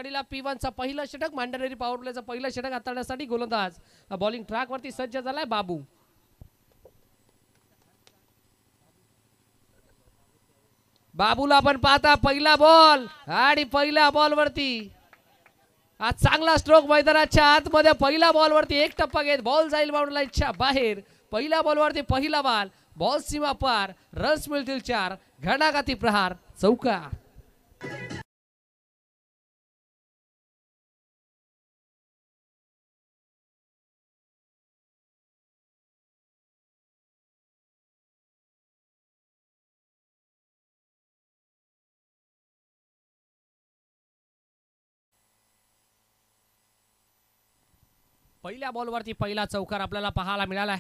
कडीला P1चा पहिलं षटक, मांडरनेरी पॉवर प्लेचं पहिलं षटक हाताळण्यासाठी गोलंदाज बॉलिंग ट्रॅक वरती सज्ज झालाय बाबू. बाबूला आपण पाहता पहिला बॉल आणि पहिल्या बॉल वरती आज चांगला स्ट्रोक मैदानाच्या आतमध्ये पहिल्या बॉल वरती एक टप्पा घेत बॉल जाईल बाउंड्री लाईनच्या बाहेर. पहिल्या बॉल वरती पहिला बॉल, बॉल सीमा पार, रन्स मिळतील 4, घणाघाती प्रहार चौकार. पहिल्या बॉलवरती पहिला चौकार आपल्याला पाहायला मिळालाय.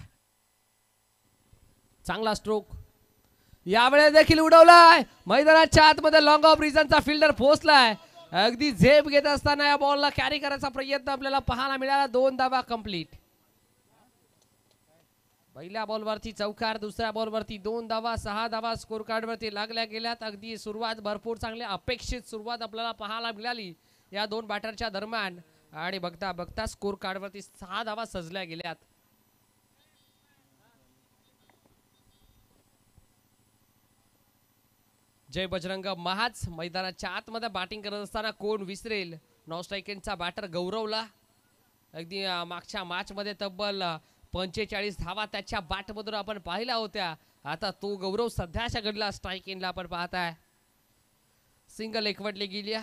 चांगला स्ट्रोक यावेळेस देखील उडवलाय. मैदानाच्या आतमध्ये लॉंग ऑफ रिझनचा फिल्डर पोहोचलाय. अगदी झेप घेत असताना या बॉलला कॅरी करायचा प्रयत्न आपल्याला पाहायला मिळाला. 2 धावा कंप्लीट. पहिल्या बॉलवरती चौकार, दुसऱ्या बॉलवरती 2 धावा, 6 धावा स्कोर कार्ड वरती लागल्या गेल्यात. अगदी सुरुवात भरपूर चांगली अपेक्षित सुरुवात आपल्याला पाहायला मिळाली या 2 बॅटरच्या दरम्यान आणि बघता बघता स्कोर कार्ड वरती 6 धावा सजल्या गेल्यात. जय बजरंग महाज मैदानाच्या आतमध्ये बॅटिंग करत असताना कोण विसरेल. नॉन स्ट्रायकिंगचा बॅटर गौरवला. अगदी मागच्या मॅच मध्ये तब्बल 45 धावा त्याच्या बॅट मधून आपण पाहिल्या होत्या. आता तो गौरव सध्याच्या घडीला स्ट्रायकिंगला आपण पाहताय. सिंगल एकवटली गेली.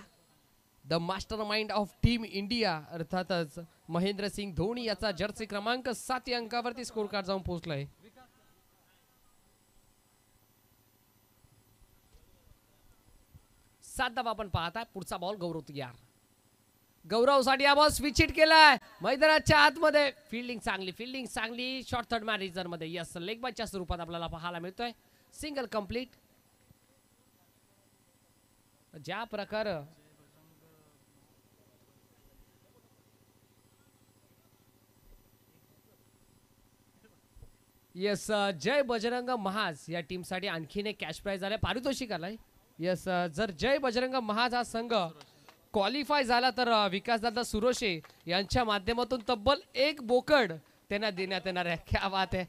The master mind of team India अर्थातच महेंद्र सिंग धोनी याचा जर्सी क्रमांक 7 या अंकावरती स्कोर कार्ड जाऊन पोहोचलाय. 7 धावा आपण पाहताय. पुढचा बॉल गौरव तयार. गौरवसाठी हा बॉल स्विच हिट केलाय. मैदानाच्या आतमध्ये फिल्डिंग चांगली शॉर्ट थर्ड मॅन रिझन मध्ये यस लेग बायच्या स्वरूपात आपल्याला पाहायला मिळतोय. Single complete. ज्या प्रकार यस जय बजरंग महाज या टीम साठी आणखीन एक कॅश प्राइज आलाय, पारितोषिक आलाय. यस जर जय बजरंग महाज हा संघ क्वालिफाय झाला तर विकासदादा सुरोशे यांच्या माध्यमातून तब्बल 1 बोकड त्यांना देण्यात येणार आहे. क्या बात आहे.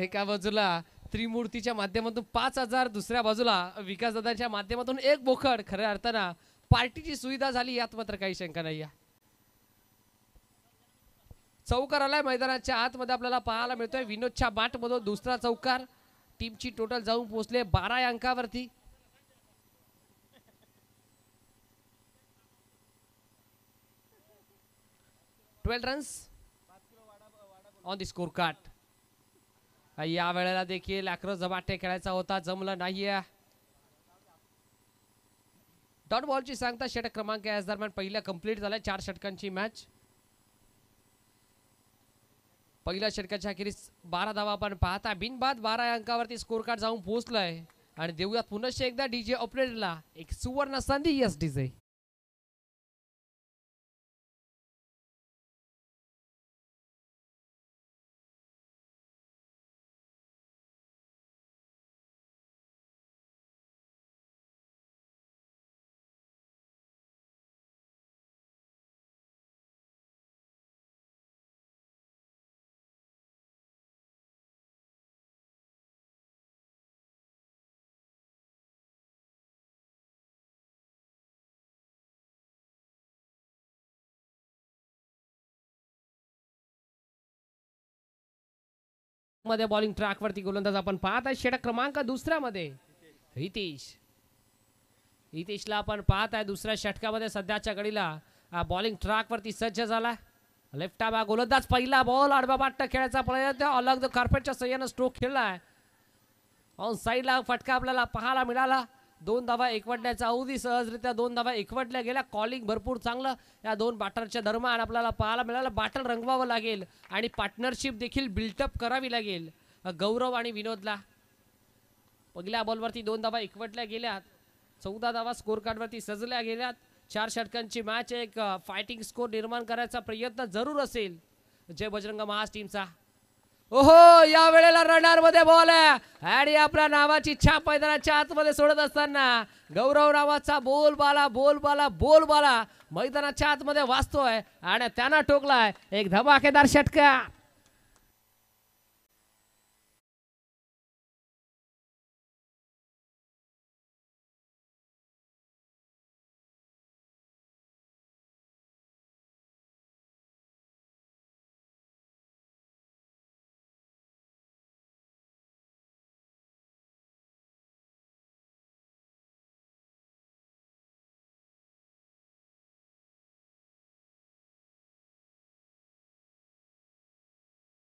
एका बाजूला त्रिमूर्तीच्या माध्यमातून 5,000, दुसऱ्या बाजूला विकासदादांच्या माध्यमातून 1 बोकड. खऱ्या अर्थानं पार्टीची सुविधा झाली यात मात्र काही शंका नाही. चौकार आलाय मैदानाच्या आतमध्ये आपल्याला पाहायला मिळतोय. विनोदच्या बॅट मधून दुसरा चौकार. टीमची टोटल जाऊन पोहोचले 12 या अंकावरती. Runs on the score card. या वेळेला देखील अक्रॉस द बॅट खेळायचा होता, जमलं नाहीये. डॉट बॉलची सांगता षटक क्रमांक या दरम्यान पहिला कंप्लीट झालाय. 4 षटकांची मॅच. पहिल्या षटकाच्या अखेरीस 12 धावा आपण पाहता. बिनबाद 12 या अंकावरती स्कोर कार्ड जाऊन पोहोचलाय. आणि देऊयात पुन्हा एकदा डीजे ऑपरेटरला एक सुवर्ण संधी. Yes DJ. मध्ये बॉलिंग ट्रॅक वरती गोलंदाज आपण पाहत आहे. षटक क्रमांक दुसऱ्यामध्ये हितेशला आपण पाहत आहे. दुसऱ्या षटकामध्ये सध्याच्या घडीला बॉलिंग ट्रॅक वरती सज्ज झाला. लेफ्ट आर्म गोलंदाज. पहिला बॉल आडवा बाट खेळायचा प्रयत्न. अलग द कार्पेटच्या सहाय्याने स्ट्रोक खेळलाय. ऑन साइडला फटका आपल्याला पाहायला मिळाला. 2 धावा एकवटण्याचा अवधी सहजरित्या 2 धावा एकवटल्या गेल्या. कॉलिंग भरपूर चांगलं या 2 बॅटरच्या दरम्यान आपल्याला पाहायला मिळालं. बॅटल रंगवावं लागेल आणि पार्टनरशिप देखील बिल्टअप करावी लागेल गौरव आणि विनोदला. पहिल्या बॉलवरती 2 धावा एकवटल्या गेल्यात. 14 धावा स्कोर कार्डवरती सजल्या गेल्यात. 4 षटकांची मॅच. एक फायटिंग स्कोर निर्माण करायचा प्रयत्न जरूर असेल जय बजरंग महाज टीमचा. ओहो, या वेळेला रनर मध्ये बॉल आहे आणि आपल्या नावाची छाप मैदानाच्या आतमध्ये सोडत असताना गौरव नावाचा बोलबाला मैदानाच्या आतमध्ये वाचतोय आणि त्यानं ठोकलाय एक धमाकेदार षटका.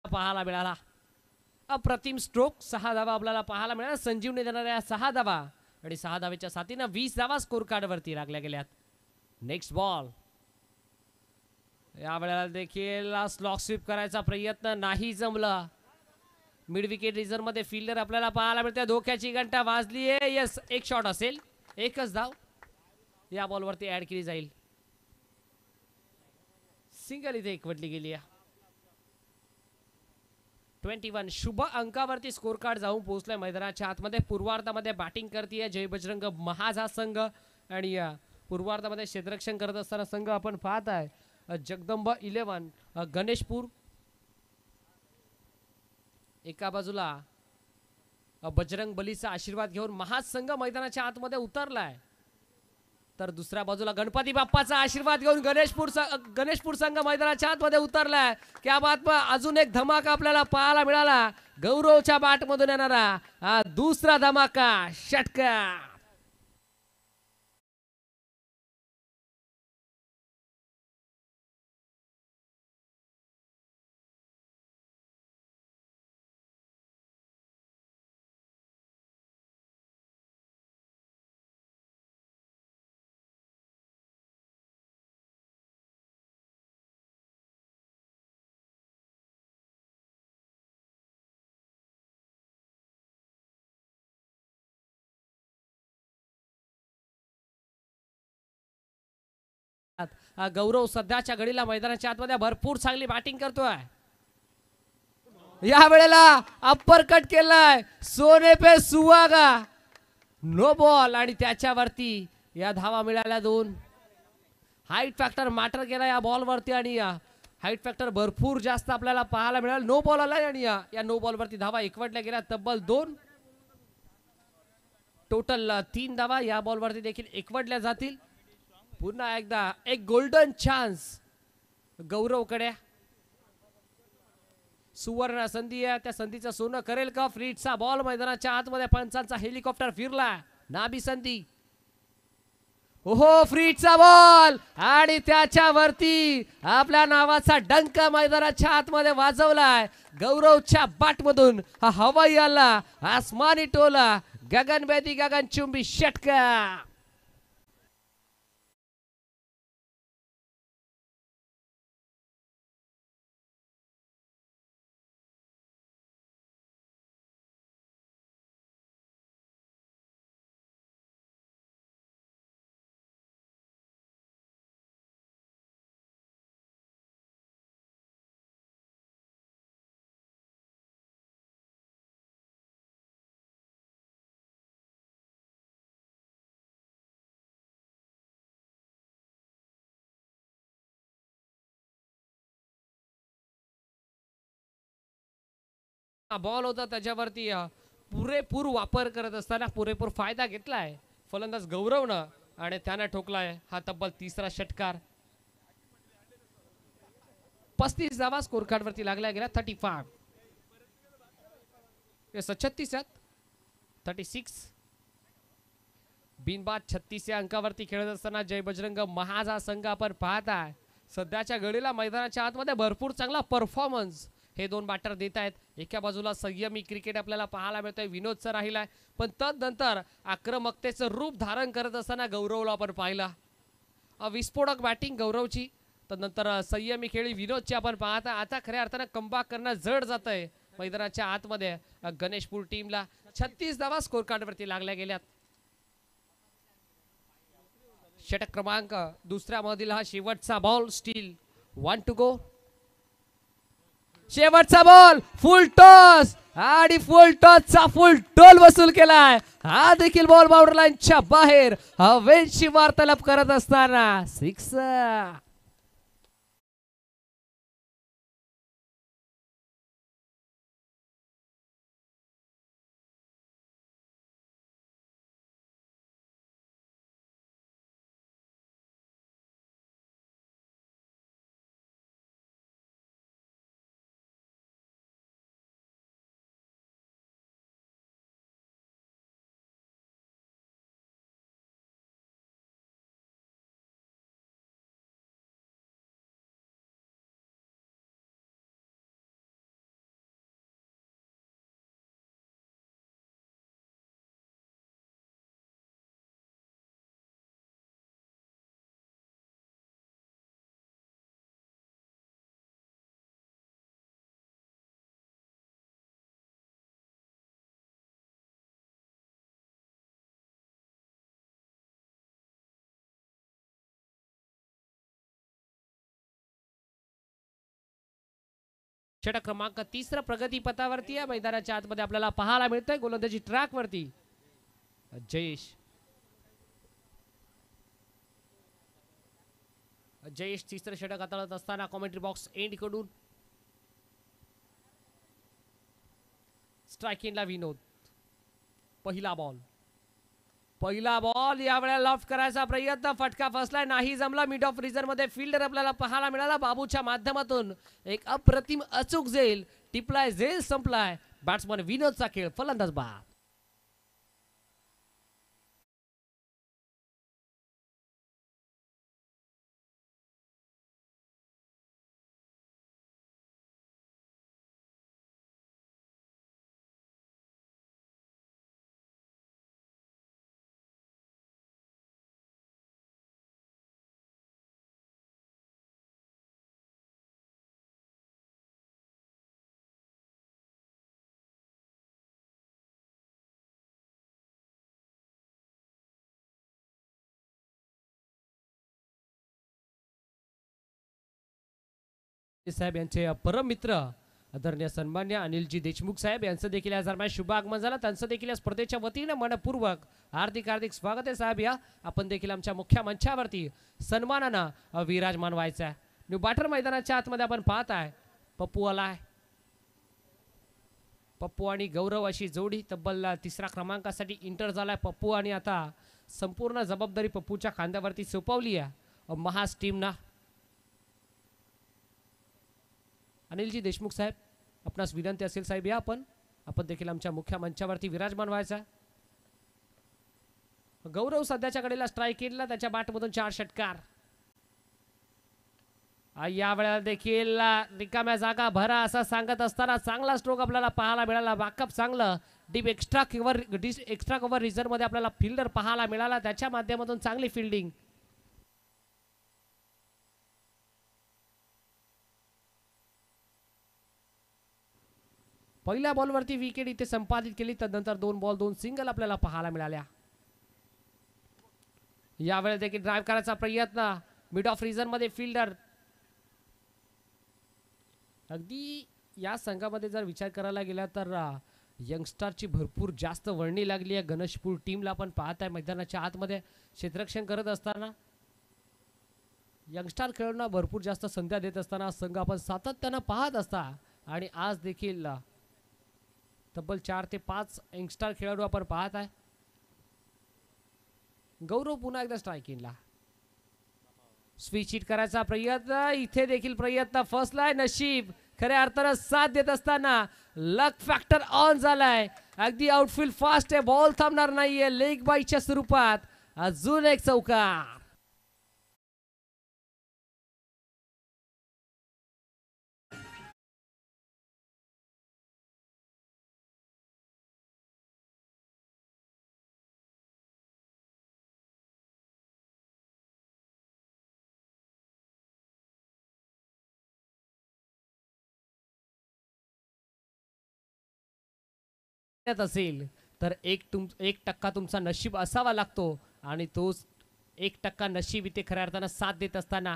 पाहायला मिळाला अप्रतिम स्ट्रोक. 6 धावा आपल्याला पाहायला मिळाला. संजीवनी देणाऱ्या 6 धावा आणि 6 धावेच्या साथीनं 20 धावा स्कोर कार्ड वरती लागल्या गेल्यात. Next ball. या वेळेला देखील स्लॉक स्वीप करायचा प्रयत्न नाही जमला. मिड विकेट रिझर्व मध्ये फिल्डर आपल्याला पाहायला मिळते. धोक्याची घंटा वाजली आहे. यस, एक शॉट असेल. एकच धाव या बॉलवरती ऍड केली जाईल. सिंगल इथे एकवटली गेली आहे. 21 शुभ अंकावरती स्कोर कार्ड जाऊन पोहोचलाय मैदानाच्या आतमध्ये. पूर्वार्धामध्ये बॅटिंग करते जय बजरंग महाज हा संघ आणि पूर्वार्धामध्ये क्षेत्ररक्षण करत असताना संघ आपण पाहत आहे जगदंब 11 गणेशपूर. एका बाजूला बजरंग बलीचा आशीर्वाद घेऊन महाज संघ मैदानाच्या आतमध्ये उतरलाय, तर दुसऱ्या बाजूला गणपती बाप्पाचा आशीर्वाद घेऊन गणेशपूर संघ मैदानाच्या आतमध्ये उतरलाय. क्या बात. अजून एक धमाका आपल्याला पाहायला मिळाला. गौरवच्या बॅट मधून येणारा दुसरा धमाका षटका. गौरव सध्याच्या घडीला मैदानाच्या आतमध्ये भरपूर चांगली बॅटिंग करतोय. या वेळेला अप्पर कट केलाय. सोने पे सुहागा. नो बॉल आणि त्याच्यावरती या धावा मिळाल्या 2. हाईट फॅक्टर मॅटर केला या बॉल वरती आणि हाईट फॅक्टर भरपूर जास्त आपल्याला पाहायला मिळाला. नो बॉल आलाय आणि या नो बॉल वरती धावा एकवटल्या गेल्या तब्बल 2. टोटल 3 धावा या बॉल वरती देखील एकवटल्या जातील. पुन्हा एकदा एक गोल्डन चान्स गौरवकडे. सुवर्ण संधी आहे. त्या संधीचं सोनं करेल का. फ्रीटचा बॉल मैदानाच्या आतमध्ये. पंचांचा हेलिकॉप्टर फिरला. नाबी संधी. ओहो, फ्रीटचा बॉल आणि त्याच्यावरती आपल्या नावाचा डंक मैदानाच्या आतमध्ये वाजवलाय. गौरवच्या बॅट मधून हा हवाई आला. आसमानी टोला. गगनभेदी गगनचुंबी षटका. बॉल होता त्याच्यावरती पुरेपूर वापर करत असताना पुरेपूर फायदा घेतलाय फलंदाज गौरवनं आणि त्याने ठोकलाय हा तब्बल 3रा षटकार. 35 धावा स्कोर कार्ड वरती लागल्या गेल्या. 35 36 36 बिनबाद 36 या अंकावरती खेळत असताना जय बजरंग महाज हा संघ आपण पाहताय सध्याच्या घडीला मैदानाच्या आतमध्ये भरपूर चांगला परफॉर्मन्स हे 2 बॅटर देत आहेत. एका बाजूला संयमी क्रिकेट आपल्याला पाहायला मिळतोय विनोदचा राहिलाय, पण तदनंतर आक्रमकतेचं रूप धारण करत असताना गौरवला आपण पाहिला. विस्फोटक बॅटिंग गौरवची, तदनंतर संयमी खेळी विनोदची आपण पाहता. आता खऱ्या अर्थानं कमबॅक करणं जड जात आहे मैदानाच्या आतमध्ये गणेशपूर टीमला. 36 धावा स्कोर कार्ड वरती लागल्या गेल्यात. षटक क्रमांक 2 मधील हा शेवटचा बॉल. Steel 1 to go. शेवटचा बॉल फुल टॉस आणि फुल टॉसचा फुल टोल वसूल केलाय. हा देखील बॉल बाउंड्री लाईनच्या बाहेर हवेची वार्तालाप करत असताना सिक्स. षटक क्रमांक 3 प्रगती पथावरती आहे. मैदानाच्या आतमध्ये आपल्याला पाहायला मिळतंय गोलंदाजी ट्रॅक वरती जयेश तिसरं षटक हाताळत असताना कॉमेंट्री बॉक्स एंड कडून स्ट्रायकिंगला विनोद. पहिला बॉल यावेळेला लॉफ्ट करायचा प्रयत्न, फटका फसलाय, नाही जमला. मिड ऑफ रिझन मध्ये फिल्डर आपल्याला पाहायला मिळाला. बाबूच्या माध्यमातून एक अप्रतिम अचूक झेल टिपलाय, झेल संपलाय. बॅट्समन विनोदचा खेळ, फलंदाज बाद. साहेब यांचे परम मित्र आदरणीय सन्मान्य अनिलजी देशमुख साहेब यांचं देखील या दरम्यान शुभ आगमन झालं. त्यांचं देखील या स्पर्धेच्या वतीने मनपूर्वक हार्दिक स्वागत आहे साहेब. या आपण देखील आमच्या मुख्य मंचावरती सन्मानानं विराजमान व्हायचं आहे. न्यू बॅटर मैदानाच्या आतमध्ये आपण पाहत आहे पप्पू आलाय. पप्पू आणि गौरव अशी जोडी तब्बल 3रा क्रमांकासाठी इंटर झालाय पप्पू, आणि आता संपूर्ण जबाबदारी पप्पूच्या खांद्यावरती सोपवली आहे महास टीमना. अनिलजी देशमुख साहेब आपणास विनंती असेल साहेब या आपण देखील आमच्या मुख्य मंचावरती विराजमान व्हायचा. गौरव सध्याच्या कडेला स्ट्राईक केला, त्याच्या बॅटमधून 4 षटकार. या वेळेला देखील रिकाम्या जागा भरा असं सांगत असताना चांगला स्ट्रोक आपल्याला पाहायला मिळाला. बॅकअप चांगलं, डीप एक्स्ट्रा कव्हर रिझन मध्ये आपल्याला फिल्डर पाहायला मिळाला, त्याच्या माध्यमातून चांगली फिल्डिंग. पहिल्या बॉलवरती विकेट इथे संपादित केली, त्यानंतर 2 बॉल 2 सिंगल आपल्याला पाहायला मिळाल्या. यावेळेस देखील ड्राइव्ह करायचा प्रयत्न, मिड ऑफ रिझन मध्ये फिल्डर. अगदी या संघामध्ये जर विचार करायला गेला तर यंगस्टरची भरपूर जास्त वर्णी लागली आहे. गणेशपूर टीमला आपण पाहत आहे मैदानाच्या आतमध्ये क्षेत्ररक्षण करत असताना यंगस्टर खेळाडूंना भरपूर जास्त संध्या देत असताना संघ आपण सातत्यानं पाहत असता, आणि आज देखील तब्बल 4 ते 5 यंगस्टर खेळाडू आपण पाहत आहे. गौरव पुन्हा एकदा स्ट्रायकिंगला स्विच हिट करायचा प्रयत्न, इथे देखील प्रयत्न फसलाय. नशीब खऱ्या अर्थानं साथ देत असताना लक फॅक्टर ऑन झालाय. अगदी आउटफील्ड फास्ट आहे, बॉल थांबणार नाहीये. लेग बाईच्या स्वरूपात अजून एक चौकार. असेल तर 1% तुमचा नशीब असावा लागतो, आणि तोच 1% नशीब इथे खऱ्या अर्थानं साथ देत असताना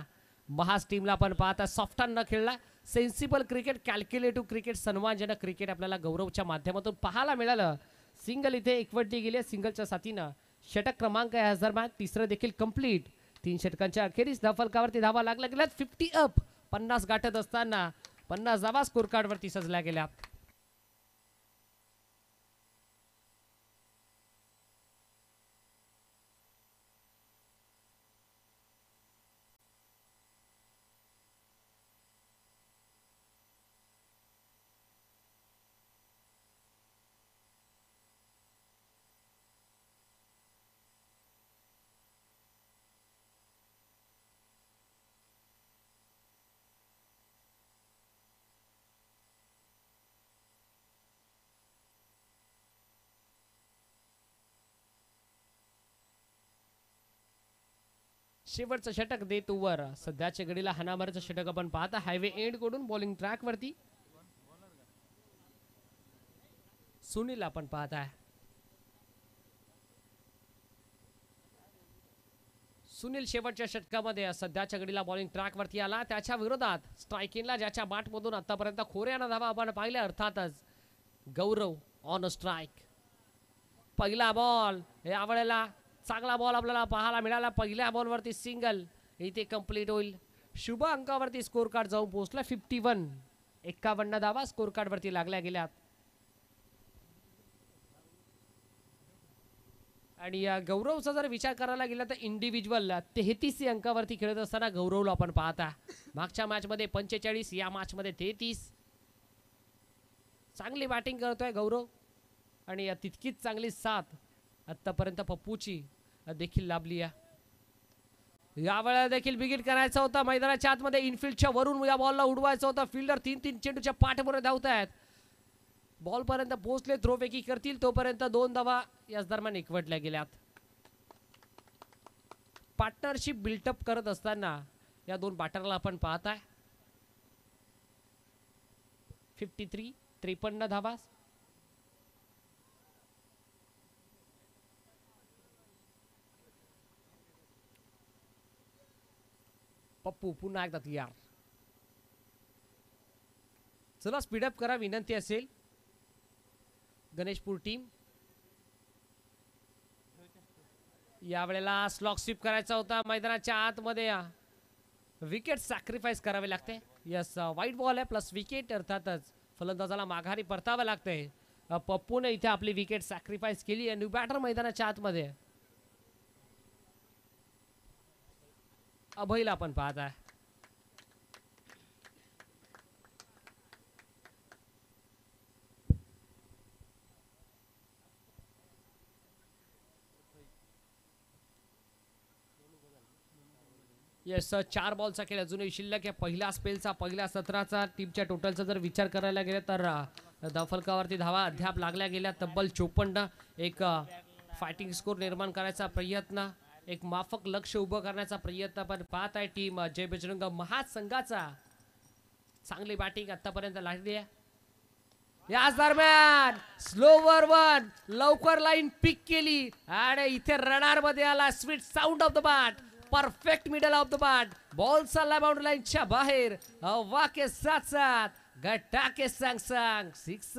महास टीमला आपण पाहता सॉफ्टन न खेळला सेन्सिबल क्रिकेट कॅल्क्युलेटिव्ह क्रिकेट सन्मानजनक क्रिकेट आपल्याला गौरवच्या माध्यमातून पाहायला मिळालं. सिंगल इथे एकवटली गेली सिंगलच्या साथीनं. षटक क्रमांक आहे दरम्यान तिसरं देखील कंप्लीट. 3 षटकांच्या अखेरीस धावफलकावरती धावा लागल्या गेल्यात 50 अप 50 गाठत असताना 50 धावा स्कोर कार्ड वरती सजल्या गेल्या. शेवटचं षटक देत ओव्हर सध्याच्या घडीला हाणामारीचं षटक आपण पाहता हायवे एंड कडून बॉलिंग ट्रॅक वरती सुनील आपण पाहताय. सुनील शेवटच्या षटकामध्ये सध्याच्या घडीला बॉलिंग ट्रॅक वरती आला. त्याच्या विरोधात स्ट्रायकिंगला ज्याच्या बॅट मधून आतापर्यंत खोऱ्यानं धावा आपण पाहिल्या अर्थातच गौरव ऑन स्ट्राइक. पहिला बॉल यावेळेला चांगला बॉल आपल्याला पाहायला मिळाला. पहिल्या बॉलवरती सिंगल इथे कंप्लीट होईल. शुभ अंकावरती स्कोर कार्ड जाऊन पोहोचला 51. 51 धावा स्कोर कार्ड वरती लागल्या गेल्यात. आणि या गौरवचा जर विचार करायला गेला तर इंडिव्हिज्युअल 33 अंकावरती खेळत असताना गौरवला आपण पाहता. मागच्या मॅच मध्ये 45 या मॅच मध्ये 33. चांगली बॅटिंग करतोय गौरव आणि तितकीच चांगली साथ आतापर्यंत पप्पूची देखील लाभली आहे. यावेळेला देखील बिगिट करायचा होता मैदानाच्या आतमध्ये इनफिल्डच्या वरून या बॉलला उडवायचं होतं. फिल्डर 3-3 चेंडूच्या पाठीवर धावत आहेत. बॉल पर्यंत पोहोचले थ्रोपैकी करतील तोपर्यंत 2 धावा याच दरम्यान एकवटल्या गेल्यात. पार्टनरशिप बिल्टअप करत असताना या 2 बॅटरला आपण पाहताय 53 धावा. पप्पू पुन्हा एकदा तयार. चला स्पीडअप करा विनंती असेल. गणेशपूर टीम यावेळेला स्लॉक स्वीप करायचा होता मैदानाच्या आतमध्ये. विकेट सॅक्रिफाइस करावे लागते. यस वाईट बॉल आहे प्लस विकेट अर्थातच फलंदाजाला माघारी परतावं लागतंय. पप्पूने इथे आपली विकेट सॅक्रिफाइस केली आणि बॅटर मैदानाच्या आतमध्ये अभयला आपण पाहत आहे. येस 4 बॉलचा खेळ अजूनही शिल्लक आहे. पहिल्या स्पेलचा पहिल्या सत्राचा टीमच्या टोटलचा जर विचार करायला गेला तर धावफलकावरती धावा अद्याप लागल्या गेल्या तब्बल 54. एक फायटिंग स्कोर निर्माण करायचा प्रयत्न एक माफक लक्ष उभं करण्याचा प्रयत्न पण पाहत आहे टीम जय बजरंग महासंघाचा. चांगली बॅटिंग आतापर्यंत लागली आहे. याच दरम्यान स्लोवर वन लवकर लाईन पिक केली आणि इथे रडार मध्ये आला. Sweet sound of the bat perfect middle of the bat. Ball चालला बाउंड्री लाईनच्या बाहेर. हवा के साथ साथ गट्टा के संग संग सिक्स.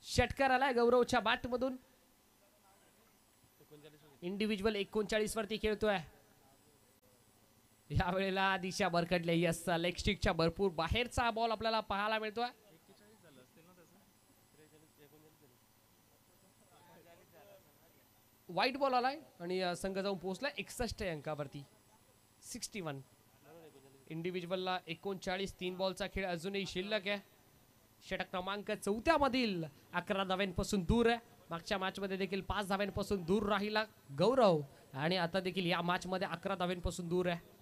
षटकार आलाय गौरवच्या बॅट मधून. इंडिव्हिज्युअल 39 वरती खेळतोय. या वेळेला दिशा भरकटल्या. यस लेग स्टिकच्या भरपूर बाहेरचा बॉल आपल्याला पाहायला मिळतोय. वाईट बॉल आलाय आणि संघ जाऊन पोहोचला 61 अंकावरती 61. इंडिव्हिज्युअलला 39 3 बॉलचा खेळ अजूनही शिल्लक आहे. षटक क्रमांक 4 मधील 11 धाव्यांपासून दूर आहे. मागच्या मॅच मध्ये देखील 5 धाव्यांपासून दूर राहिला गौरव आणि आता देखील या मॅच मध्ये 11 धाव्यांपासून दूर आहे.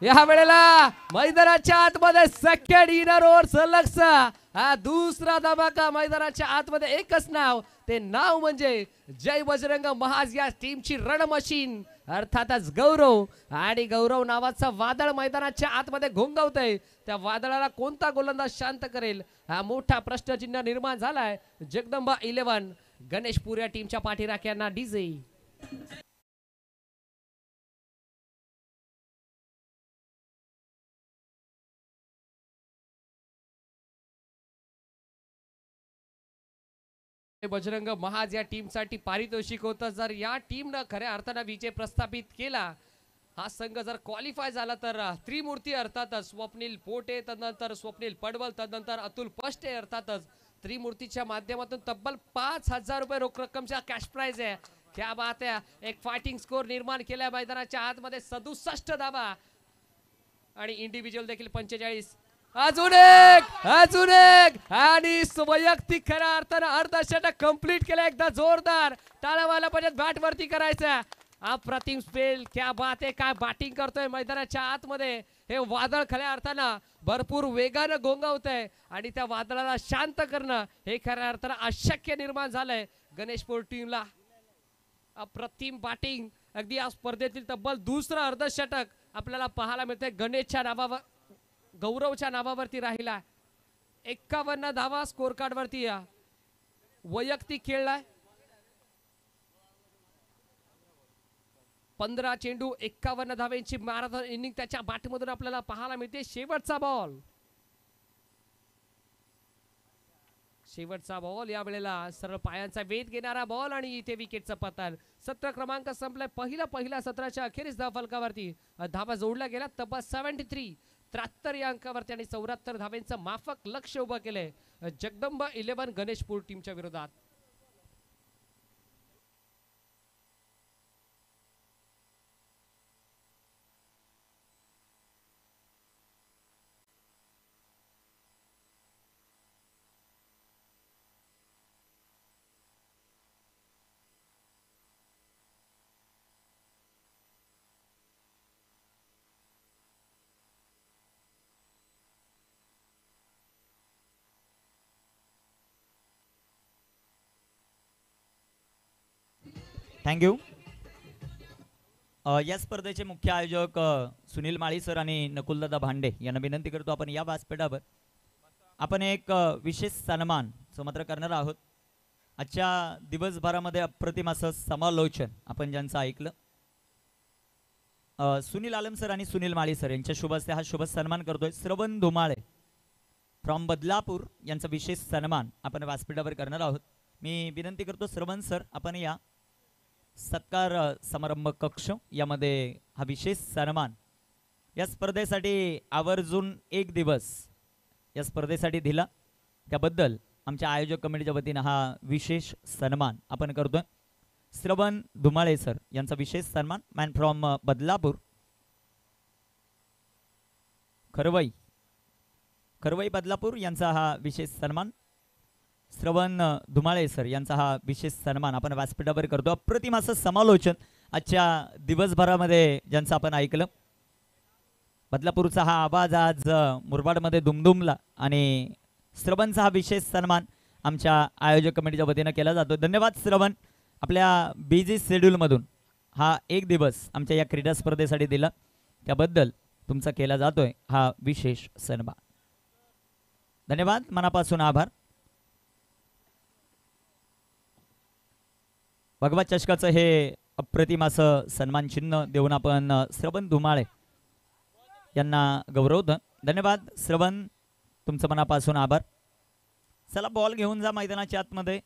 या वेळेला मैदानाच्या आतमध्ये सेकंड इनर ओव्हर सलगचा हा दुसरा धमाका मैदानाच्या आतमध्ये एकच नाव, ते नाव म्हणजे जय बजरंग महाज या टीमची रण मशीन अर्थातच गौरव. आणि गौरव नावाचा वादळ मैदानाच्या आतमध्ये घोंगवतय. त्या वादळाला कोणता गोलंदाज शांत करेल हा मोठा प्रश्नचिन्ह निर्माण झालाय. जगदंबा 11 गणेशपूर या टीमच्या पाठीराख्यांना डीजे. बजरंग महाज या टीमसाठी पारितोषिक होतं. जर या टीमनं खऱ्या अर्थानं विजय प्रस्थापित केला, हा संघ जर क्वालिफाय झाला तर त्रिमूर्ती अर्थातच स्वप्नील पोटे, तदनंतर स्वप्नील पडवल, तदनंतर अतुल पष्टे अर्थातच त्रिमूर्तीच्या माध्यमातून तब्बल 5,000 रुपये रोख रक्कमच्या कॅश प्राइज आहे. क्या बात आहे. एक फायटिंग स्कोर निर्माण केल्या मैदानाच्या आतमध्ये 67 धावा आणि इंडिव्हिज्युअल देखील 45. अजून एक आणि वैयक्तिक खऱ्या अर्थानं अर्धशतक कंप्लीट केलं. एकदा जोरदार टाळावाला पाहिजे बॅट वरती करायचा. अप्रतिम स्पेल. क्या बात आहे. काय बॅटिंग करतोय मैदानाच्या आतमध्ये. हे वादळ खऱ्या अर्थानं भरपूर वेगानं घोंगावतंय आणि त्या वादळाला शांत करणं हे खऱ्या अर्थानं अशक्य निर्माण झालंय गणेशपूर टीमला. अप्रतिम बॅटिंग. अगदी या स्पर्धेतील तब्बल दुसरं अर्धशतक आपल्याला पाहायला मिळतंय. गणेशच्या नावावर, गौरवच्या नावावरती राहिला. 51 धावा स्कोर कार्ड वरती या वैयक्तिक खेळलाय. 15 चेंडू 51 धावेंची मॅरेथॉन इनिंग त्याच्या बॅटमधून आपल्याला पाहायला मिळते. शेवटचा बॉल या वेळेला सरळ पायांचा वेध घेणारा बॉल आणि इथे विकेटचं पतन. सत्र क्रमांक संपलाय. पहिल्या सत्राच्या अखेरीस धाव फलकावरती धावा जोडल्या गेल्या. तब्बल 73 या अंकावरती आणि 74 धावेंचं माफक लक्ष उभं केलंय जगदंबा 11 गणेशपूर टीमच्या विरोधात. थँक्यू. या स्पर्धेचे मुख्य आयोजक सुनील माळी सर आणि नकुलदादा भांडे यांना विनंती करतो आपण या व्यासपीठावर आपण एक विशेष सन्मान समत्र करणार आहोत. आजच्या दिवसभरामध्ये अप्रतिम असं समालोचन आपण ज्यांचं ऐकलं, सुनील आलम सर आणि सुनील माळी सर यांच्या शुभ हस्ते हा शुभ सन्मान करतोय. श्रवण धुमाळे फ्रॉम बदलापूर यांचा विशेष सन्मान आपण व्यासपीठावर करणार आहोत. मी विनंती करतो श्रवण सर आपण या सत्कार समारंभ कक्ष यामध्ये हा विशेष सन्मान या स्पर्धेसाठी आवर्जून एक दिवस या स्पर्धेसाठी दिला त्याबद्दल आमच्या आयोजक कमिटीच्या वतीनं हा विशेष सन्मान आपण करतोय. श्रवण धुमाळे सर यांचा विशेष सन्मान, मॅन फ्रॉम बदलापूर, खरवई बदलापूर यांचा हा विशेष सन्मान. श्रवण धुमाळे सर यांचा हा विशेष सन्मान आपण व्यासपीठावर करतो. अप्रतिम असं समालोचन आजच्या दिवसभरामध्ये ज्यांचं आपण ऐकलं. बदलापूरचा हा आवाज आज मुरबाडमध्ये दुमदुमला आणि श्रवणचा हा विशेष सन्मान आमच्या आयोजक कमिटीच्या वतीनं केला जातो. धन्यवाद श्रवण. आपल्या बिझी शेड्यूलमधून हा एक दिवस आमच्या या क्रीडा स्पर्धेसाठी दिला त्याबद्दल तुमचा केला जातोय हा विशेष सन्मान. धन्यवाद, मनापासून आभार. भगवा चषकाचं हे अप्रतिम असं सन्मान चिन्ह देऊन आपण श्रवण धुमाळे यांना गौरवतो. धन्यवाद श्रवण, तुमचं मनापासून आभार. चला बॉल घेऊन जा मैदानाच्या आतमध्ये.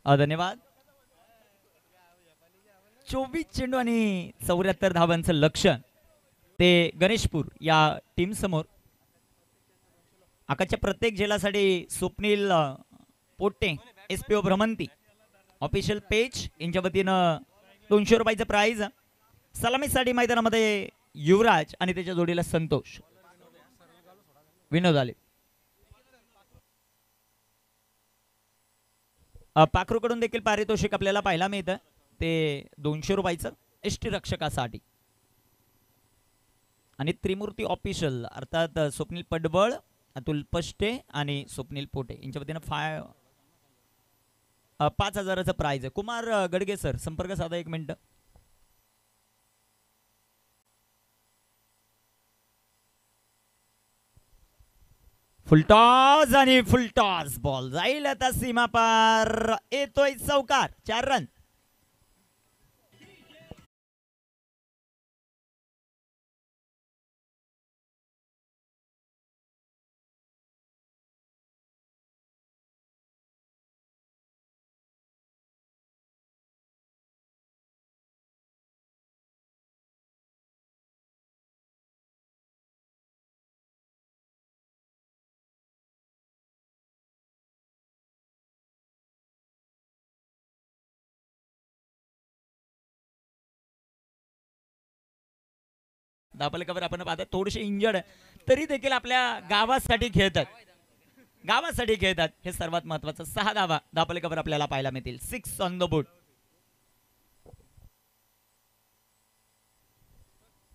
धन्यवाद. 24 चेंडू आणि 74 धावांचं लक्ष्य ते गणेशपूर या टीम समोर. आकाशच्या प्रत्येक झेलासाठी स्वप्नील पोट्टे SPO भ्रमंती ऑफिशियल पेज यांच्या वतीनं 200 रुपयाचं प्राइज. सलामीसाठी मैदानामध्ये युवराज आणि त्याच्या जोडीला संतोष. विनोद आले. पाखरूकडून देखील पारितोषिक आपल्याला पाहायला मिळतं ते 200 रुपयाचं एसटी रक्षकासाठी. आणि त्रिमूर्ती ऑफिशियल अर्थात स्वप्नील पडबळ, अतुल पष्टे आणि स्वप्नील पोटे यांच्या वतीनं 5,000चं प्राइज आहे. कुमार गडगे सर संपर्क साधा 1 मिनिट. फुलटॉस आणि फुलटॉस बॉल जाईल आता सीमा पार. येतोय चौकार. 4 रन. दापलकावर आपण पाहतो थोडेसे इंजर्ड तरी देखील आपल्या गावासाठी खेळतात. गावासाठी खेळतात हे सर्वात महत्वाचं. 6 धावा दापलकावर आपल्याला पाहायला मिळतील. 6 ऑन द बोर्ड.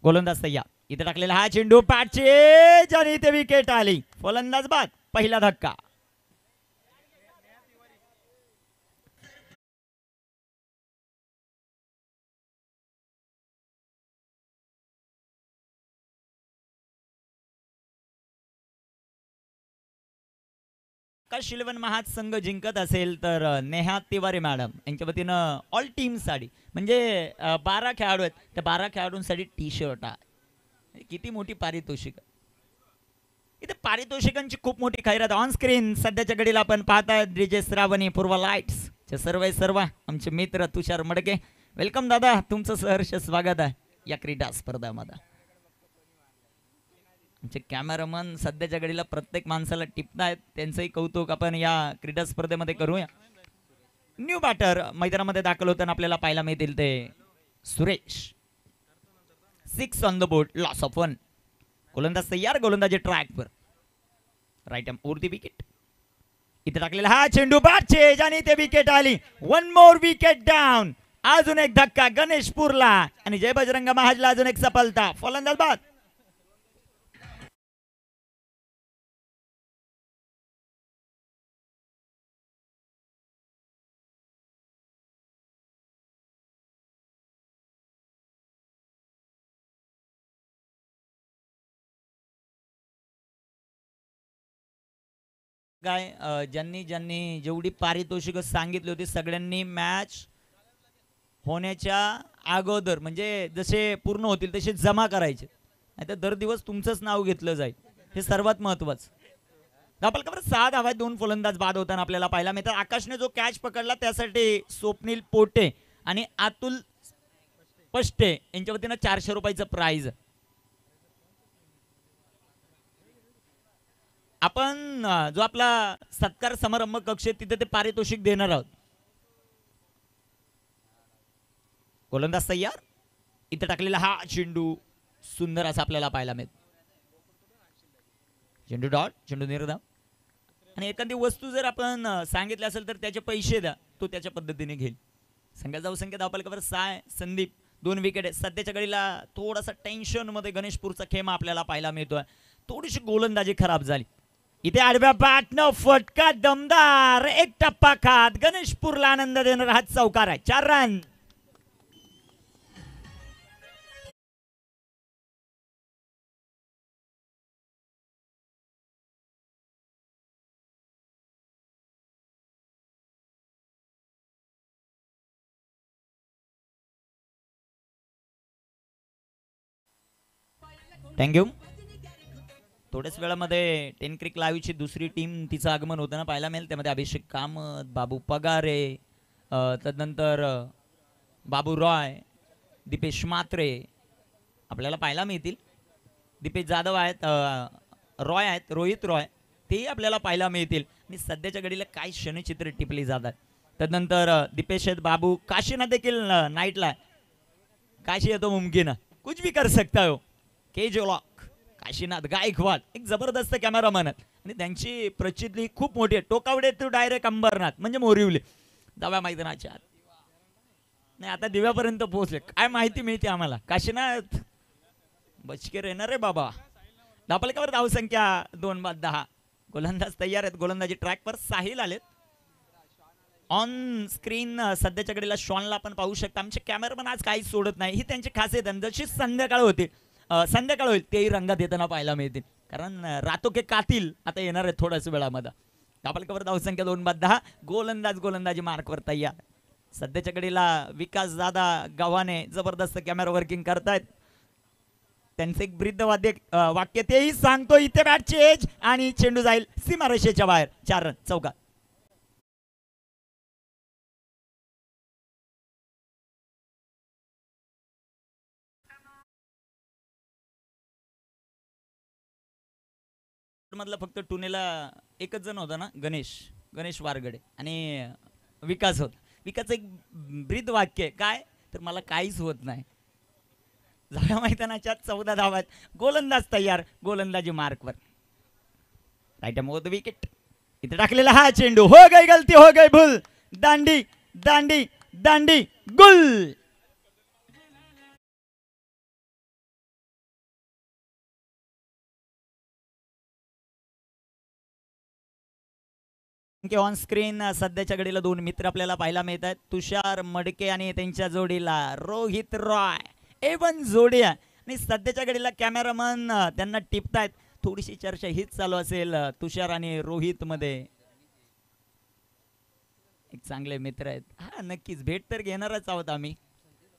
गोलंदाज तय्या इथे टाकलेला हा चेंडू पॅचेज आणि इथे विकेट आली. फलंदाज बाद. पहिला धक्का. शिलवण महाज संघ जिंकत असेल तर नेहा तिवारी मॅडम यांच्या वतीनं ऑल टीम साठी म्हणजे 12 खेळाडू आहेत त्या 12 खेळाडूंसाठी टी-शर्ट आहे. किती मोठी पारितोषिक. इथे पारितोषिकांची खूप मोठी खैरात ऑन स्क्रीन सध्याच्या घडीला आपण पाहताय. डीजे श्रावणी पूर्व लाईट्स चे सर्व आमचे मित्र तुषार मडके. वेलकम दादा, तुमचं सहर्ष स्वागत आहे या क्रीडा स्पर्धामध्ये. आमचे कॅमेरामन सध्याच्या घडीला प्रत्येक माणसाला टिपतायत, त्यांचंही कौतुक आपण या क्रीडा स्पर्धेमध्ये करूया. न्यू बॅटर मैदानामध्ये दाखल होताना आपल्याला पाहायला मिळतील ते Suresh. 6 on the board. Loss of 1. गोलंदाज तयार. गोलंदाजी ट्रॅकवर. Right arm over the wicket. इथे टाकलेला हा चेंडू बॅटचेज आणि इथे विकेट आली. 1 मोर विकेट डाऊन. अजून एक धक्का गणेशपूरला आणि जय बजरंग महाजला अजून एक सफलता. फलंदाज बाद. काय ज्यांनी जेवढी पारितोषिक सांगितली होती सगळ्यांनी मॅच होण्याच्या अगोदर म्हणजे जसे पूर्ण होतील तसे जमा करायचे, नाहीतर दर दिवस तुमचंच नाव घेतलं जाईल. हे सर्वात महत्वाचं. दापलकावर 6 धावा 2 फलंदाज बाद होताना आपल्याला पाहायला मिळतात. आकाशने जो कॅच पकडला त्यासाठी स्वप्नील पोटे आणि अतुल पष्टे यांच्या वतीनं 400 रुपयाचं प्राइज. आपण जो आपला सत्कार समारंभ कक्ष तिथे ते पारितोषिक देणार आहोत. गोलंदाज तयार. इथे टाकलेला हा चेंडू सुंदर असा आपल्याला पाहायला मिळतो. चेंडू डॉट. चेंडू निर्धाव. आणि एखादी वस्तू जर आपण सांगितली असेल तर त्याचे पैसे द्या, तो त्याच्या पद्धतीने घेईल. संघाचा संख्या धावपलकावर 6. संदीप 2 विकेट आहे. सध्याच्या घडीला थोडासा टेन्शन मध्ये गणेशपूरचा खेमा आपल्याला पाहायला मिळतोय. थोडीशी गोलंदाजी खराब झाली. इथे आडव्या बॅटनं फटका दमदार. एक टप्पा खात गणेशपूरला आनंद देणारा हा चौकार आहे. 4 रन. थँक्यू. थोड्याच वेळामध्ये 10 क्रिक लाईव्हची दुसरी टीम तिचं आगमन होताना पाहायला मिळेल. त्यामध्ये अभिषेक कामत, बाबू पगारे, तदनंतर बाबू रॉय, दीपेश म्हात्रे आपल्याला पाहायला मिळतील. दीपेश जाधव आहेत, रॉय आहेत, रोहित रॉय तेही आपल्याला पाहायला मिळतील. आणि सध्याच्या घडीला काय क्षणचित्र टिपली जातात. तदनंतर दीपेश आहेत, बाबू काशीनाथ देखील नाईटला. काशी येतो मुमकिन कुछ भी कर सकता हो. के जोलॉक, काशीनाथ गायकवाड एक जबरदस्त कॅमेरामॅन आहेत आणि त्यांची प्रचिती खूप मोठी आहे. टोकावडे टू डायरेक्ट अंबरनाथ म्हणजे मोरिवली दव्या मैदानाच्या आत. नाही आता दिव्यापर्यंत पोहोचले, काय माहिती मिळते आम्हाला. काशीनाथ बचके येणार रे बाबा. धापलकावर धावसंख्या 2-10. गोलंदाज तयार आहेत. गोलंदाजी ट्रॅकवर साहिल आलेत. ऑन स्क्रीन सध्याच्या घडीला शॉनला आपण पाहू शकता. आमचे कॅमेरामन आज काहीच सोडत नाही, ही त्यांची खासियत आहे. जशी संध्याकाळ होती संध्याकाळ होईल तेही रंगात येताना पाहायला मिळतील, कारण रातो के कातील आता येणार आहे थोड्याच वेळामध्ये. धापलकावर धावसंख्या 2-10. गोलंदाजी मार्कवर तयार. सध्याच्या घडीला विकास दादा गव्हाणे जबरदस्त कॅमेरा वर्किंग करतायत. त्यांचं एक वृद्ध वाक्य तेही सांगतो, इथे बॅट चेंज आणि चेंडू जाईल सीमारेषेच्या बाहेर. 4 रन चौका. मधला फक्त टुनेला एकच जण होता ना, गणेश वारगडे आणि विकास होता. विकास एक ब्रीद वाक्य काय तर मला काहीच होत नाही. जाव्या मैदानाच्या 14 धावात. गोलंदाज तयार. गोलंदाजी मार्कवर. राईट मोद विकेट. इथे टाकलेला हा चेंडू. हो गई गलती, हो गई भूल. दांडी दांडी दांडी गुल. ऑन स्क्रीन सध्याच्या घडीला 2 मित्र आपल्याला पाहायला मिळत आहेत. तुषार मडके आणि त्यांच्या जोडीला रोहित रॉय. एवन जोडी आणि सध्याच्या घडीला कॅमेरामन त्यांना टिपतायत. थोडीशी चर्चा हीच चालू असेल तुषार आणि रोहित मध्ये. एक चांगले मित्र आहेत. हा नक्कीच भेट तर घेणारच आहोत आम्ही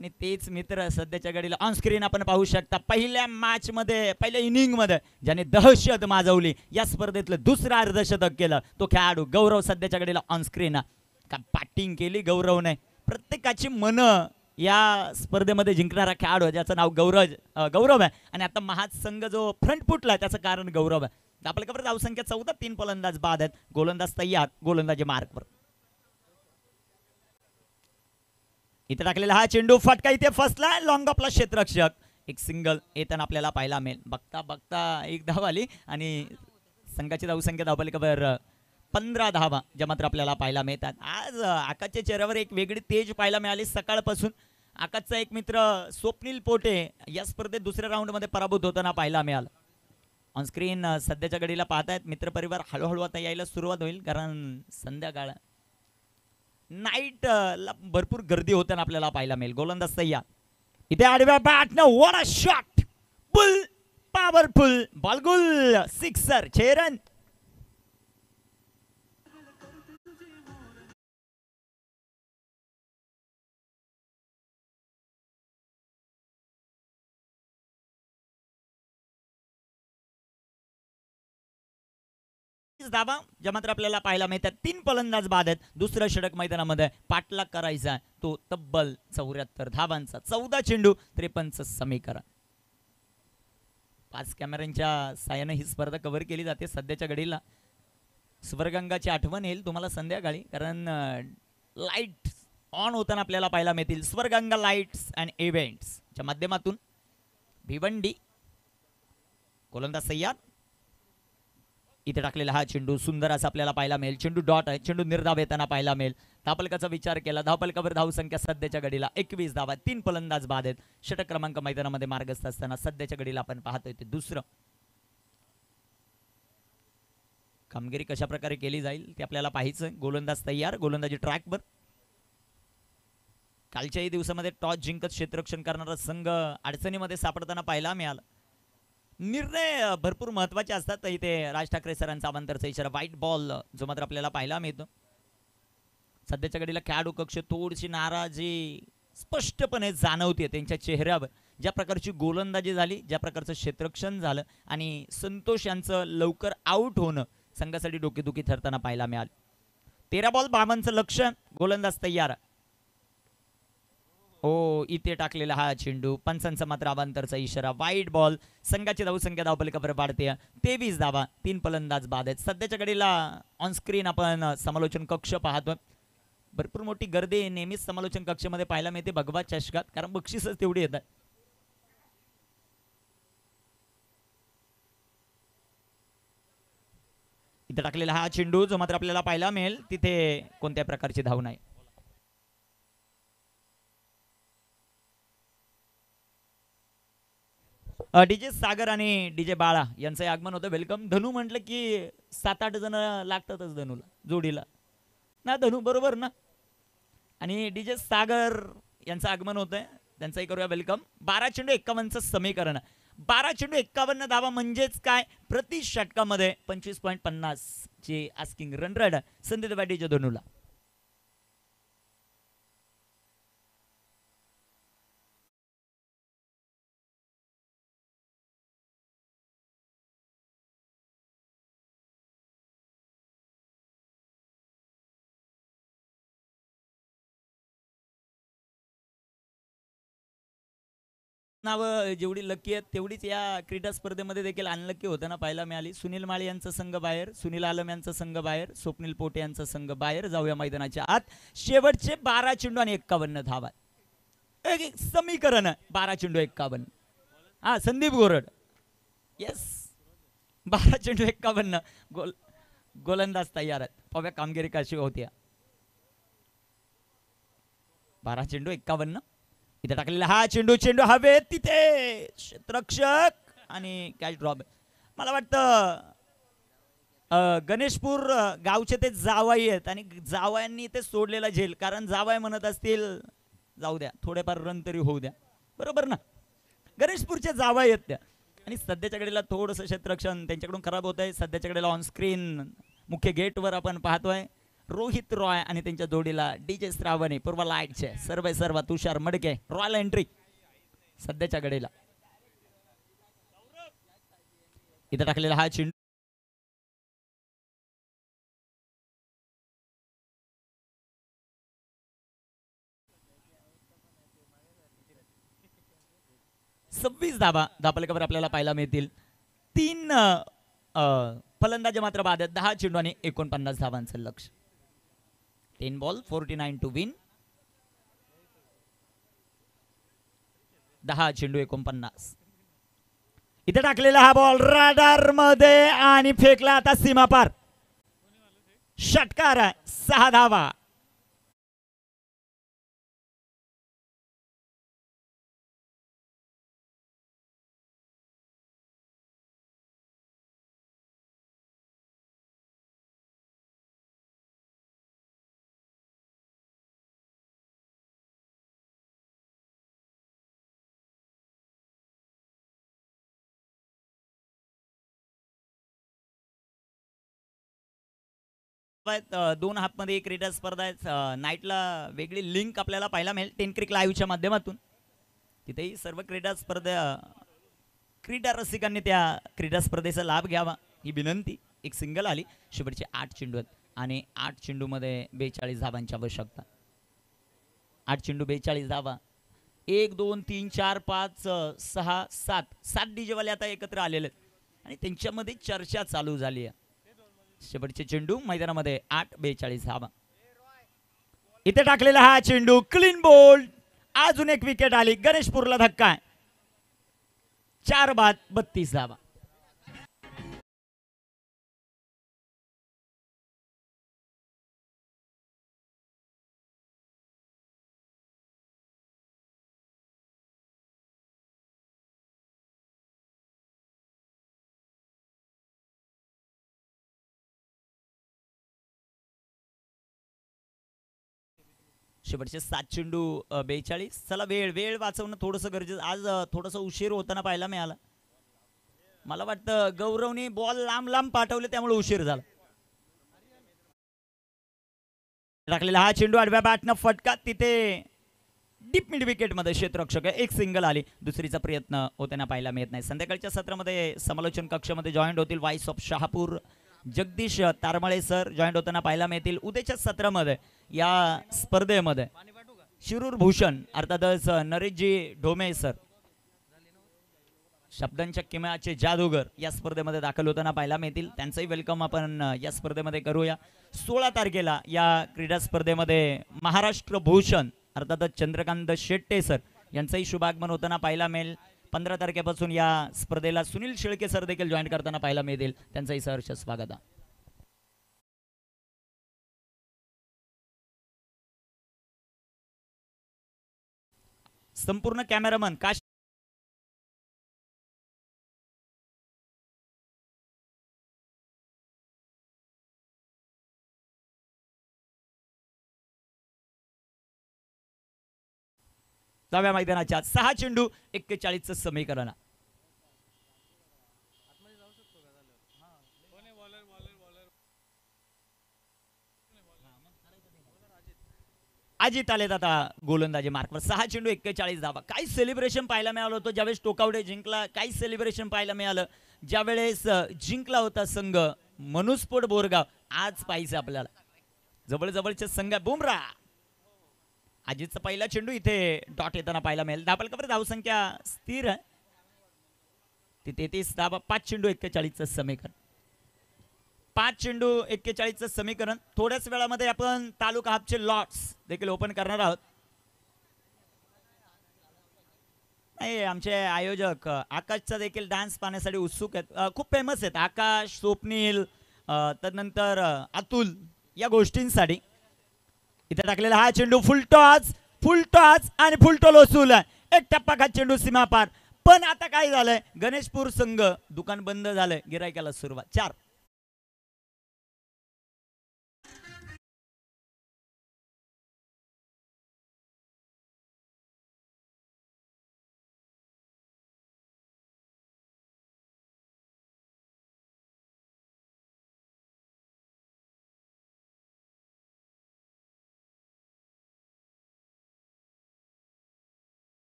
आणि तेच मित्र सध्याच्या घडीला ऑन स्क्रीन आपण पाहू शकता. पहिल्या मॅच मध्ये पहिल्या इनिंग मध्ये ज्याने दहशत माजवली, या स्पर्धेतलं दुसरं अर्धशतक केलं तो खेळाडू गौरव सध्याच्या घडीला ऑन स्क्रीन. का बॅटिंग केली गौरवने. प्रत्येकाची मन या स्पर्धेमध्ये जिंकणारा खेळाडू ज्याचं नाव गौरव आहे आणि आता महासंघ जो फ्रंट फुटला त्याचं कारण गौरव आहे. आपल्याकडे धावसंख्या 14. 3 फलंदाज बाद आहेत. गोलंदाज तयार. गोलंदाजी मार्कवर. इथे टाकलेला हा चेंडू फटका इथे फसला. लॉंग ऑफला क्षेत्ररक्षक. एक सिंगल येताना आपल्याला पाहायला मिळेल. बघता एक धाव आली आणि संघाची धावसंख्या धावपलिकावर 15 धावा ज्या मात्र आपल्याला पाहायला मिळतात. आज आकाशच्या चेहऱ्यावर एक वेगळी तेज पाहायला मिळाली सकाळपासून. आकाशचा एक मित्र स्वप्नील पोटे या स्पर्धेत दुसऱ्या राऊंडमध्ये पराभूत होताना पाहायला मिळाला. ऑन स्क्रीन सध्याच्या घडीला पाहतायत मित्रपरिवार. हळूहळू आता यायला सुरुवात होईल, कारण संध्याकाळ नाईट ला भरपूर गर्दी होताना आपल्याला पाहायला मिळेल. गोलंदाज तयार. इथे आडव्या बॅट न one a shot. Full powerful ball Gul. Sixer. 6 run. धावा ज्या मात्र आपल्याला पाहायला मिळतात. 3 फलंदाज बाद आहेत. दुसरं षटक मैदानामध्ये पाठलाग करायचा तो तब्बल 74 धावांचा. 14 चेंडू 53 समीकरण. 5 कॅमेऱ्यांच्या साहाय्याने ही स्पर्धा कव्हर केली जाते. सध्याच्या घडीला स्वर्गंगाची आठवण येईल तुम्हाला संध्याकाळी, कारण लाईट ऑन होताना आपल्याला पाहायला मिळतील. स्वर्गंगा लाईट्स अँड इव्हेंट्स च्या माध्यमातून भिवंडी. गोलंदाज तयार. इथे टाकलेला हा चेंडू सुंदर असा आपल्याला पाहायला मिळेल. चेंडू डॉट आहे. चेंडू निर्धाव येताना पाहायला मिळेल. धावपलकाचा विचार केला. धावपलकावर धावसंख्या सध्याच्या घडीला 21 धावा. 3 फलंदाज बाद आहेत. षटक क्रमांक मैदानामध्ये मार्गस्थ असताना सध्याच्या घडीला आपण पाहतोय ते दुसरं. कामगिरी कशा प्रकारे केली जाईल ते आपल्याला पाहायचं. गोलंदाज तयार. गोलंदाजी ट्रॅकवर. कालच्याही दिवसामध्ये टॉस जिंकत क्षेत्ररक्षण करणारा संघ अडचणीमध्ये सापडताना पाहायला मिळाला. निर्णय भरपूर महत्त्वाचे असतात. इथे राज ठाकरे सरांचा अवांतरचा इशारा. व्हाईट बॉल जो मात्र आपल्याला पाहायला मिळतो. सध्याच्या घडीला खेळाडू कक्ष थोडीशी नाराजी स्पष्टपणे जाणवते त्यांच्या चेहऱ्यावर. ज्या प्रकारची गोलंदाजी झाली, ज्या प्रकारचं क्षेत्ररक्षण झालं आणि संतोष यांचं लवकर आउट होणं संघासाठी डोकेदुखी ठरताना पाहायला मिळालं. 13 बॉल 52चं लक्ष, गोलंदाज तयार. ओ इथे टाकलेला हा चेंडू, पंचांचा मात्र अवांतरचा इशारा, वाईट बॉल. संघाची धावसंख्या धावपलिकावर वाढते 23 धावा, 3 फलंदाज बाद आहेत. सध्याच्या घडीला ऑन स्क्रीन आपण समालोचन कक्ष पाहतोय. भरपूर मोठी गर्दी नेहमीच समालोचन कक्षामध्ये पाहायला मिळते भगवा चषकात, कारण बक्षीसच तेवढी येतात. इथे टाकलेला हा चेंडू जो मात्र आपल्याला पाहायला मिळेल तिथे कोणत्या प्रकारची धाव नाही. डीजे सागर आणि डीजे बाळा यांचं आगमन होतं. वेलकम. धनू म्हटलं की 7-8 जण लागतातच धनूला जोडीला ना, धनू बरोबर ना. आणि डीजे सागर यांचं आगमन होतंय, त्यांचंही करूया वेलकम. 12 चेंडू 51चं समीकरण. 12 चेंडू 51 धावा म्हणजेच काय, प्रति षटकामध्ये 25.50 ची आस्किंग रन रेट संधी देवा डीजे धनूला. नावं जेवढी लकी आहेत तेवढीच या क्रीडा स्पर्धेमध्ये देखील अनलकी होताना पाहायला मिळाली. सुनील माळी यांचा संघ बाहेर, सुनील आलम यांचा संघ बाहेर, स्वप्नील पोटे यांचा संघ बाहेर. जाऊया मैदानाच्या आत. शेवटचे 12 चेंडू आणि 51 धावा. समीकरण 12 चेंडू 51. हा संदीप गोरड, येस. 12 चेंडू 51 गोलंदाज तयार आहेत. पाहूया कामगिरी कशी होती. 12 चेंडू 51. इथे टाकलेला हा चेंडू, चेंडू हवे तिथे क्षेत्ररक्षक आणि कॅच ड्रॉप. मला वाटतं गणेशपूर गावचे ते जावाई आहेत आणि जावयांनी ते सोडलेला झेल, कारण जावाय म्हणत असतील जाऊ द्या थोडेफार रन तरी होऊ द्या, बरोबर ना. गणेशपूरचे जावाई आहेत त्या. आणि सध्याच्या घडीला थोडंसं क्षेत्ररक्षण त्यांच्याकडून खराब होत आहे. सध्याच्या घडीला ऑन स्क्रीन मुख्य गेटवर आपण पाहतोय रोहित रॉय आणि त्यांच्या जोडीला डीजे श्रावणी, पूर्व लाईटचे सर्व तुषार मडके, रॉयल एंट्री सध्याच्या घडीला. इथे टाकलेला हा चेंडू, सव्वीस धापलकावर आपल्याला पाहायला मिळतील. 3 फलंदाज मात्र बाद आहेत. 10 चेंडू आणि 49 धावांचं लक्ष. 10 बॉल 49 टू विन. 10 चेंडू 49. इथे टाकलेला हा बॉल राडार मध्ये आणि फेकला आता सीमापार. षटकार 6 धावा. दोन हातमध्ये एक क्रीडा स्पर्धा आहेत. नाईटला वेगळी लिंक आपल्याला पाहायला मिळेल 10 क्रिक लाईव्हच्या माध्यमातून. तिथेही सर्व क्रीडा रसिकांनी त्या क्रीडा स्पर्धेचा लाभ घ्यावा ही विनंती. एक सिंगल आली. शेवटचे 8 चेंडू आहेत आणि 8 चेंडूमध्ये 42 धावांची आवश्यकता. 8 चेंडू 42 धावा. 1 2 3 4 5 6 7 डीजेवाले आता एकत्र आलेले आहेत आणि त्यांच्यामध्ये चर्चा चालू झाली आहे. शेवटचे चेंडू मैदानामध्ये 8-42 धावा. इथे टाकलेला हा चेंडू क्लीन बोल्ड. अजून एक विकेट आली. गणेशपूरला धक्का. 4 बाद 32 धावा. शेवटचे 7 चेंडू 42. चला वेळ वाचवणं थोडंसं गरजेचं. आज थोडंसं उशीर होताना पाहायला मिळाला. मला वाटतं गौरवनी बॉल लांब पाठवले त्यामुळे उशीर झाला. टाकलेला हा चेंडू आडव्या बॅटनं फटका. तिथे डीप मिड विकेट मध्ये क्षेत्ररक्षक एक सिंगल आली. दुसरीचा प्रयत्न होताना पाहायला मिळत नाही. संध्याकाळच्या सत्रामध्ये समालोचन कक्षामध्ये जॉईंट होतील voice of Shahapur Jagdish Tarmale sir join होताना पाहायला मिळतील उद्याच्या सत्रामध्ये या स्पर्धेमध्ये. शिरूर भूषण अर्थातच नरेशजी ढोमे सर शब्दांच्या किमयाचे जादूगर या स्पर्धेमध्ये दाखल होताना पाहायला मिळतील. त्यांचंही वेलकम आपण या स्पर्धेमध्ये करूया. 16 तारखेला या क्रीडा स्पर्धेमध्ये महाराष्ट्र भूषण अर्थातच चंद्रकांत शेट्टे सर यांचंही शुभागमन होताना पाहायला मिळेल. 15 तारखेपासून या स्पर्धेला सुनील शेळके सर देखील जॉईन करताना पाहायला मिळतील. त्यांचंही सहर्ष स्वागत आहे. संपूर्ण कॅमेरामन काश डाव्या मैदानाच्या 6 चेंडू 41चं समीकरण. अजित आलेत आता गोलंदाजी मार्कवर. 6 चेंडू 41 धावा. काही सेलिब्रेशन पाहायला मिळालं होतं ज्यावेळेस टोकावडे जिंकला. काही सेलिब्रेशन पाहायला मिळालं ज्यावेळेस जिंकला होता संघ मनुस्फोट बोरगाव. आज पाहिजे आपल्याला जवळजवळचे संघ. बुमरा अजितचा पहिला चेंडू इथे डॉट येताना पाहायला मिळेल. धापलकावर धावसंख्या स्थिर आहे ती 33 धावा. 5 चेंडू 41चं समीकरण. 5 चेंडू 41चं समीकरण. थोड्याच वेळामध्ये आपण तालुका हाफचे लॉट्स देखील ओपन करणार आहोत. नाही आमचे आयोजक आकाशचा देखील डान्स पाहण्यासाठी उत्सुक आहेत. खूप फेमस आहेत आकाश, स्वप्नील, त्यानंतर अतुल या गोष्टींसाठी. इथे टाकलेला हा चेंडू फुलटॉस आणि फुलटॉल वसूल आहे. एक टप्पा खा चेंडू सीमा पार. पण आता काय झालंय गणेशपूर संघ दुकान बंद झालंय. गिरायकाला सुरुवात. 4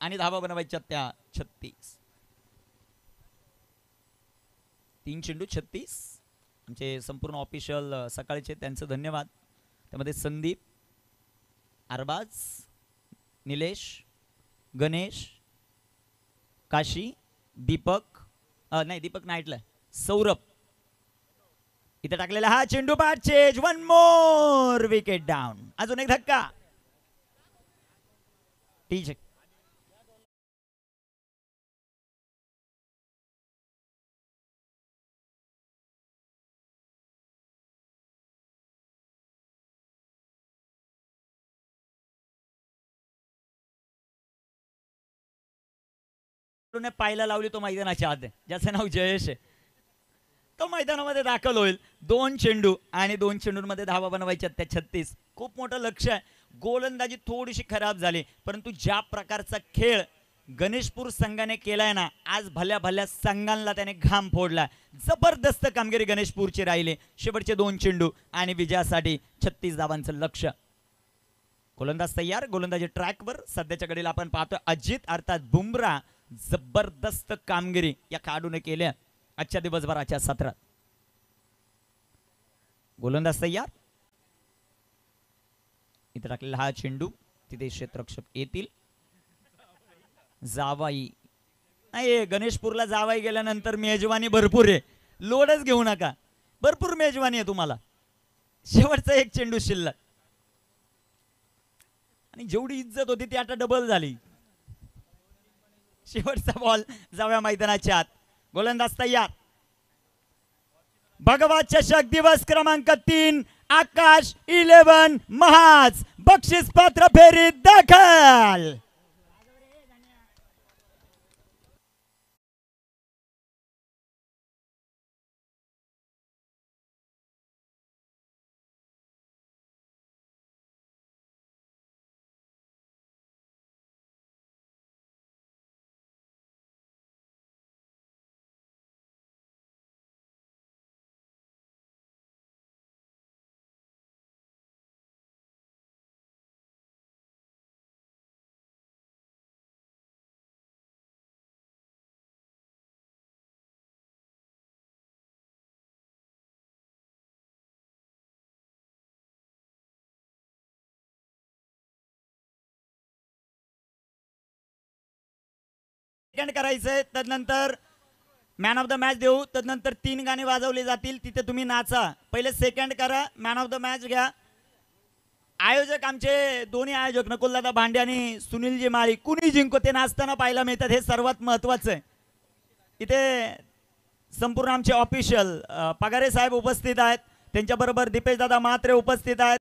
आणि धावा बनवायच्या त्या 36. 3 चेंडू 36. आमचे संपूर्ण ऑफिशियल सकाळचे त्यांचं धन्यवाद. त्यामध्ये संदीप, अरबाज, निलेश, गणेश, काशी, दीपक नाईटला सौरभ. इथे टाकलेला हा चेंडू बाद चेज. 1 more wicket down. अजून एक धक्का. ठीक आहे. पाहायला लावली तो मैदानाच्या आत ज्याचं नाव जयेश आहे तो मैदानामध्ये दाखल होईल. 2 चेंडू आणि 2 चेंडूंमध्ये धावा बनवायच्या त्या 36. खूप मोठं लक्ष आहे. गोलंदाजी थोडीशी खराब झाली परंतु ज्या प्रकारचा खेळ गणेशपूर संघाने केलाय ना आज भल्या भल्या संघांना त्याने घाम फोडला. जबरदस्त कामगिरी गणेशपूरची राहिली. शेवटचे 2 चेंडू आणि विजयासाठी 36 धावांचं लक्ष. गोलंदाज तयार. गोलंदाजी ट्रॅकवर. सध्याच्या घडीला आपण पाहतो अजित अर्थात बुमरा जबरदस्त कामगिरी या खेळाडूने केल्या आजच्या दिवसभराच्या सत्रात. गोलंदाज तयार. इथे टाकलेला हा चेंडू तिथे क्षेत्ररक्षक येतील. जावाई नाही गणेशपूरला जावाई गेल्यानंतर मेजवानी भरपूर आहे. लोडच घेऊ नका. भरपूर मेजवानी आहे तुम्हाला. शेवटचा 1 चेंडू शिल्लक आणि जेवढी इज्जत होती ती आता डबल झाली. शेवटचा बॉल जाव्या मैदानाच्या आत. गोलंदाज तयार. भगवा चषक दिवस क्रमांक 3 आकाश 11 महाज बक्षीस पात्र फेरीत दाखल. सेकंड करायचंय, तदनंतर मॅन ऑफ द मॅच देऊ, तदनंतर 3 गाणी वाजवली जातील, तिथे तुम्ही नाचा. पहिले सेकंड करा, मॅन ऑफ द मॅच घ्या. आयोजक आमचे दोन्ही आयोजक नकुलदादा भांडे आणि सुनीलजी माळी कुणी जिंको ते नाचताना पाहायला मिळतात, हे सर्वात महत्वाचं आहे. इथे संपूर्ण आमचे ऑफिशियल पगारे साहेब उपस्थित आहेत, त्यांच्याबरोबर दीपेश दादा म्हात्रे उपस्थित आहेत.